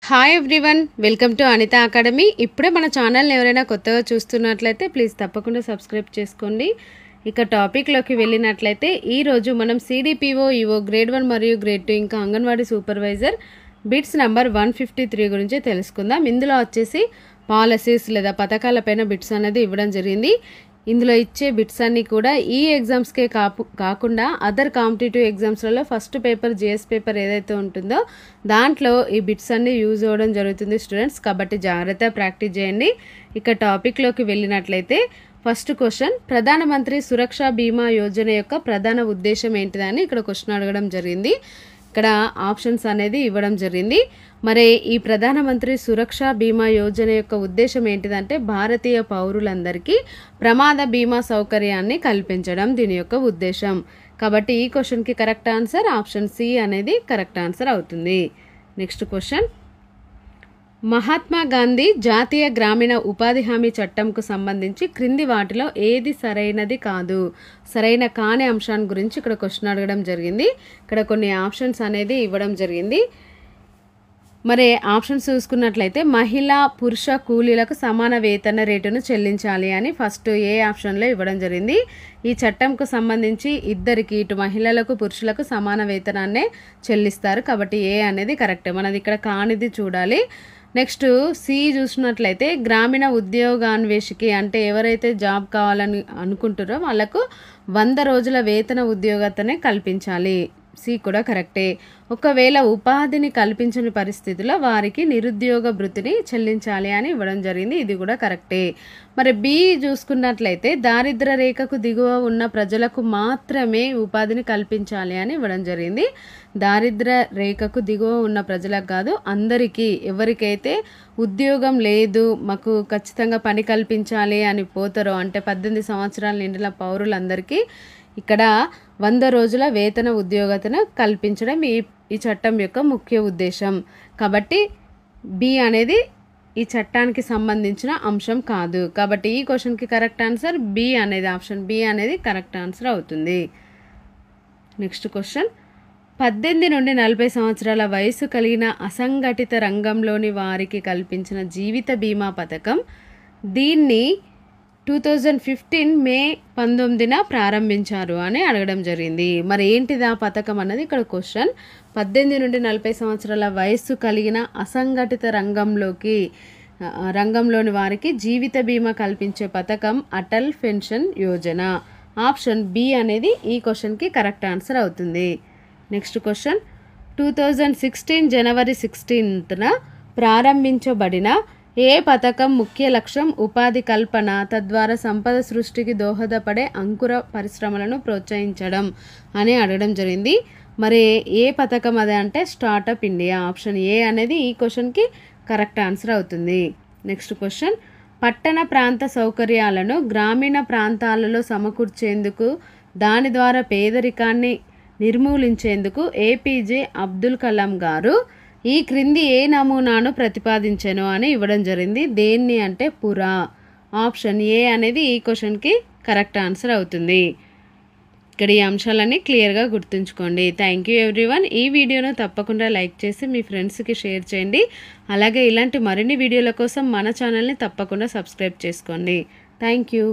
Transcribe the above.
Hi everyone, welcome to Anitha academy. ఇప్పుడే మన ఛానల్ని ఎవరైనా కొత్తగా చూస్తున్నట్లయితే ప్లీజ్ తప్పకుండా సబ్స్క్రైబ్ చేసుకోండి. ఇక టాపిక్లోకి వెళ్ళినట్లయితే ఈరోజు మనం సిడిపిఓ ఈఓ గ్రేడ్ 1 మరియు గ్రేడ్ 2 ఇంకా అంగన్వాడీ సూపర్వైజర్ బిట్స్ నెంబర్ 153 గురించి తెలుసుకుందాం. ఇందులో వచ్చేసి పాలసీస్ లేదా పథకాలపైన బిట్స్ అనేది ఇవ్వడం జరిగింది. ఇందులో ఇచ్చే బిట్స్ అన్నీ కూడా ఈ ఎగ్జామ్స్కే కాకుండా అదర్ కాంపిటేటివ్ ఎగ్జామ్స్లలో ఫస్ట్ పేపర్ జిఎస్ పేపర్ ఏదైతే ఉంటుందో దాంట్లో ఈ బిట్స్ అన్నీ యూజ్ అవ్వడం జరుగుతుంది స్టూడెంట్స్. కాబట్టి జాగ్రత్తగా ప్రాక్టీస్ చేయండి. ఇక టాపిక్లోకి వెళ్ళినట్లయితే ఫస్ట్ క్వశ్చన్, ప్రధానమంత్రి సురక్ష బీమా యోజన యొక్క ప్రధాన ఉద్దేశం ఏంటిదని ఇక్కడ క్వశ్చన్ అడగడం జరిగింది. ఇక్కడ ఆప్షన్స్ అనేది ఇవ్వడం జరిగింది. మరి ఈ ప్రధానమంత్రి సురక్ష బీమా యోజన యొక్క ఉద్దేశం ఏంటిదంటే భారతీయ పౌరులందరికీ ప్రమాద బీమా సౌకర్యాన్ని కల్పించడం దీని యొక్క ఉద్దేశం. కాబట్టి ఈ క్వశ్చన్కి కరెక్ట్ ఆన్సర్ ఆప్షన్ సి అనేది కరెక్ట్ ఆన్సర్ అవుతుంది. నెక్స్ట్ క్వశ్చన్, మహాత్మా గాంధీ జాతీయ గ్రామీణ ఉపాధి హామీ చట్టంకు సంబంధించి క్రింది వాటిలో ఏది సరైనది కాదు, సరైన కాని అంశాన్ని గురించి ఇక్కడ క్వశ్చన్ అడగడం జరిగింది. ఇక్కడ కొన్ని ఆప్షన్స్ అనేది ఇవ్వడం జరిగింది. మరి ఆప్షన్స్ చూసుకున్నట్లయితే మహిళా పురుష కూలీలకు సమాన వేతన రేటును చెల్లించాలి అని ఫస్ట్ ఏ ఆప్షన్లో ఇవ్వడం జరిగింది. ఈ చట్టంకు సంబంధించి ఇద్దరికి, ఇటు మహిళలకు పురుషులకు సమాన వేతనాన్నే చెల్లిస్తారు. కాబట్టి ఏ అనేది కరెక్టే. మనది ఇక్కడ కానిది చూడాలి. నెక్స్ట్ సి చూసినట్లయితే గ్రామీణ ఉద్యోగాన్వేషికి అంటే ఎవరైతే జాబ్ కావాలని అనుకుంటారో వాళ్ళకు 100 రోజుల వేతన ఉద్యోగతనే కల్పించాలి. సి కూడా కరెక్టే. ఒకవేళ ఉపాధిని కల్పించని పరిస్థితిలో వారికి నిరుద్యోగ భృతిని చెల్లించాలి అని ఇవ్వడం జరిగింది. ఇది కూడా కరెక్టే. మరి బి చూసుకున్నట్లయితే దారిద్ర్య రేఖకు దిగువ ఉన్న ప్రజలకు మాత్రమే ఉపాధిని కల్పించాలి అని ఇవ్వడం జరిగింది. దారిద్ర్య రేఖకు దిగువ ఉన్న ప్రజలకు కాదు, అందరికీ, ఎవరికైతే ఉద్యోగం లేదు మాకు ఖచ్చితంగా పని కల్పించాలి అని పోతారో అంటే 18 సంవత్సరాల నిండిన పౌరులందరికీ ఇక్కడ 100 రోజుల వేతన ఉద్యోగతను కల్పించడం ఈ చట్టం యొక్క ముఖ్య ఉద్దేశం. కాబట్టి బి అనేది ఈ చట్టానికి సంబంధించిన అంశం కాదు. కాబట్టి ఈ క్వశ్చన్కి కరెక్ట్ ఆన్సర్ బి అనేది ఆప్షన్ బి అనేది కరెక్ట్ ఆన్సర్ అవుతుంది. నెక్స్ట్ క్వశ్చన్, 18 నుండి 40 సంవత్సరాల వయసు కలిగిన అసంఘటిత రంగంలోని వారికి కల్పించిన జీవిత బీమా పథకం దీన్ని 2015 మే 19న ప్రారంభించారు అని అడగడం జరిగింది. మరి ఏంటిది ఆ పథకం అన్నది ఇక్కడ క్వశ్చన్. 18 నుండి 40 సంవత్సరాల వయస్సు కలిగిన అసంఘటిత రంగంలోని వారికి జీవిత బీమా కల్పించే పథకం Atal pension Yojana. Option B అనేది ఈ క్వశ్చన్కి కరెక్ట్ ఆన్సర్ అవుతుంది. నెక్స్ట్ క్వశ్చన్, 2016 జనవరి 16న ప్రారంభించబడిన ఏ పథకం ముఖ్య లక్ష్యం ఉపాధి కల్పన, తద్వారా సంపద సృష్టికి దోహదపడే అంకుర పరిశ్రమలను ప్రోత్సహించడం అని అడగడం జరిగింది. మరి ఏ పథకం అదే అంటే స్టార్టప్ ఇండియా. ఆప్షన్ ఏ అనేది ఈ క్వశ్చన్కి కరెక్ట్ ఆన్సర్ అవుతుంది. నెక్స్ట్ క్వశ్చన్, పట్టణ ప్రాంత సౌకర్యాలను గ్రామీణ ప్రాంతాలలో సమకూర్చేందుకు, దాని ద్వారా పేదరికాన్ని నిర్మూలించేందుకు ఏపీజే అబ్దుల్ కలాం గారు ఈ క్రింది ఏ నమూనాను ప్రతిపాదించెను అని ఇవ్వడం జరిగింది. దేన్ని అంటే పురా. ఆప్షన్ ఏ అనేది ఈ క్వశ్చన్కి కరెక్ట్ ఆన్సర్ అవుతుంది. ఇక్కడ ఈ అంశాలన్నీ క్లియర్గా గుర్తుంచుకోండి. Thank you everyone. ఈ వీడియోను తప్పకుండా లైక్ చేసి మీ ఫ్రెండ్స్కి షేర్ చేయండి. అలాగే ఇలాంటి మరిన్ని వీడియోల కోసం మన ఛానల్ని తప్పకుండా సబ్స్క్రైబ్ చేసుకోండి. Thank you.